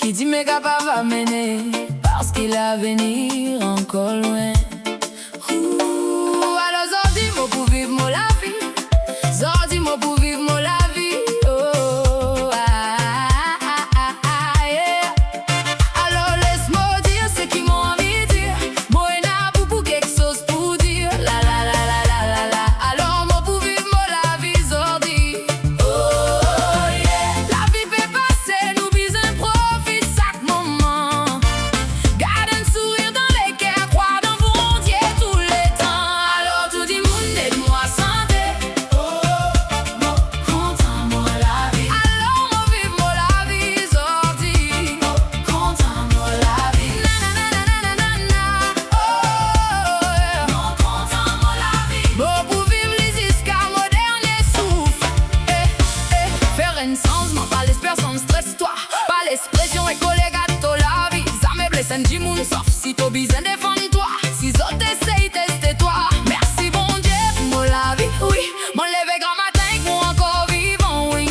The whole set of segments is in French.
Qui dit mais capable va mener, parce qu'il a venir encore loin. Alors zordi moi pour vivre moi la vie, zordi moi pour vivre moi la vie. Oh, yeah. Alors laisse-moi dire ce qu'ils m'ont envie de dire. Moi n'a pour quelque chose pour dire. La la la la la la la. Alors moi pour vivre moi la vie zordi. Oh yeah. La vie fait passer, nous besoin profite chaque moment. Garde un sourire dans les cœurs, croire dans bon Dieu tous les temps. Alors tout le monde aide-moi santé. Oh, moi content moi la vie. Alors moi vive moi la vie zordi. Moi content moi la vie. Na na na na na na na. Oh yeah. Moi content moi la vie. Moi pour vivre les jusqu'à mon dernier souffle. Faire un sens, moi pas l'espère sans stress toi. Pas l'expression et collègue à toi la vie. Ça me blesse un du monde sauf si t'as besoin de défendre toi. Si autres essayent tester toi. Merci bon Dieu pour moi la vie, oui. M'en lever grand matin que moi encore vivant, oui.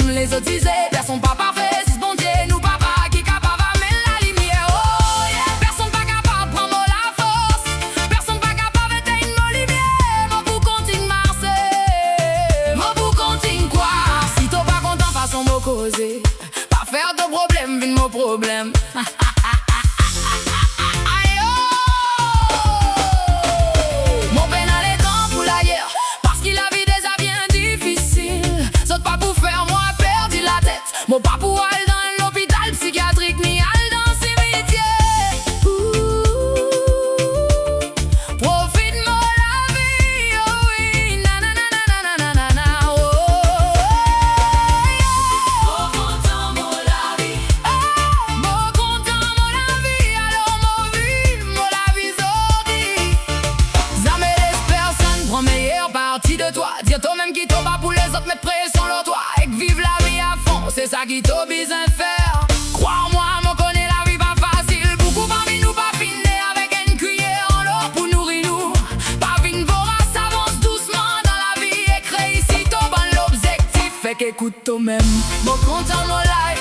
Les autres disaient personne pas parfait. Si bon Dieu nous papa qui capable d'amener la lumière. Oh yeah. Personne pas capable de prendre la force. Personne pas capable d'éteindre nos lumières. Moi pour continuer marcher. Moi pour continuer quoi. Si t'es pas content façon me causer. Pas faire de problème, vine mon problème. Aïe, oh. Mon peine à l'étang pour l'ailleurs. Parce qu'il a vie déjà bien difficile. Saute pas pour faire moi perdre la tête. Mon pas pour aller dans l'hôpital psychiatrique ni aller dans le cimetière. Profite-moi la vie, oh oui. Na na na na na na na na. Oh yeah. Moi content moi la vie. Moi content moi la vie. Alors moi vive moi la vie zordi. Jamais laisse personne prendre meilleure partie de toi. Dire toi-même qui t'en bats pour les autres, mettre pression sur toi. Et que vive la vie à fond, c'est ça qui t'a besoin faire. Crois-moi, moi connais la vie pas facile. Beaucoup parmi nous pas finir avec une cuillère en l'eau pour nourrir nous. Pas vine vorace, avance doucement dans la vie. Et crée ici ton bon l'objectif. Fait qu'écoute toi-même. Moi content moi la